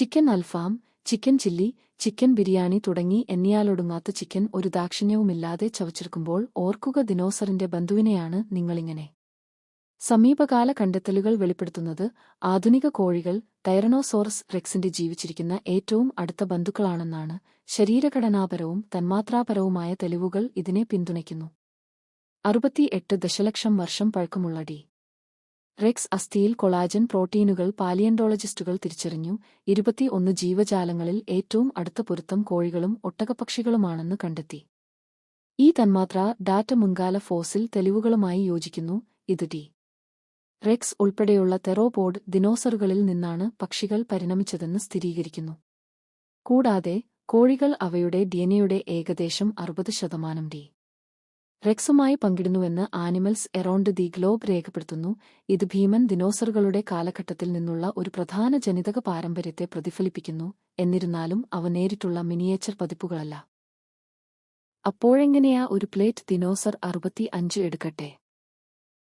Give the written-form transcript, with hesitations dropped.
Chicken അൽഫാം, chicken chilli, chicken biryani തുടങ്ങി എണ്ണിയാലൊടുങ്ങാത്ത chicken ഒരു ദാക്ഷിണ്യവുമില്ലാതെ ചവച്ചെടുക്കുമ്പോൾ ഓർക്കുക ദിനോസറിന്റെ ബന്ധുവിനെയാണ് നിങ്ങളിങ്ങനെ. സമീപകാല കണ്ടെത്തലുകൾ വെളിപ്പെടുത്തുന്നത് ആധുനിക കോഴികൾ ടൈറനോസോറസ് റെക്സിന്റെ ജീവിച്ചിരിക്കുന്ന ഏറ്റവും അടുത്ത ബന്ധുക്കളാണെന്നാണ്. ശരീരഘടനാപരവും തന്മാത്രാപരവുമായ തെളിവുകൾ ഇതിനെ പിന്തുണയ്ക്കുന്നു. 68 ദശലക്ഷം വർഷം പഴക്കമുള്ള ഡി. റെക്സ് അസ്ഥിയിൽ കൊളാജൻ പ്രോട്ടീനുകൾ പാലിയന്റോളജിസ്റ്റുകൾ തിരിച്ചറിഞ്ഞു. 21 ജീവജാലങ്ങളിൽ ഏറ്റവും അടുത്ത പൊരുത്തം കോഴികളും ഒട്ടകപ്പക്ഷികളുമാണെന്ന് കണ്ടെത്തി. ഈ തന്മാത്രാ ഡാറ്റ മുൻകാല ഫോസിൽ തെളിവുകളുമായി യോജിക്കുന്നു. ഇത് ഡി. റെക്സ് ഉൾപ്പെടെയുള്ള തെറോപോഡ് ദിനോസറുകളിൽ നിന്നാണ് പക്ഷികൾ പരിണമിച്ചതെന്ന് സ്ഥിരീകരിക്കുന്നു. കൂടാതെ കോഴികൾ അവയുടെ ഡിഎൻഎയുടെ ഏകദേശം 60% ഡി. റെക്സുമായി പങ്കിടുന്നുവെന്ന് ആനിമൽസ് എറൗണ്ട് ദി ഗ്ലോബ് രേഖപ്പെടുത്തുന്നു. ഇത് ഭീമൻ ദിനോസറുകളുടെ കാലഘട്ടത്തിൽ നിന്നുള്ള ഒരു പ്രധാന ജനിതക പാരമ്പര്യത്തെ പ്രതിഫലിപ്പിക്കുന്നു. എന്നിരുന്നാലും അവ നേരിട്ടുള്ള മിനിയേച്ചർ പതിപ്പുകളല്ല. അപ്പോഴെങ്ങനെയാ ഒരു പ്ലേറ്റ് ദിനോസർ 65 എടുക്കട്ടെ?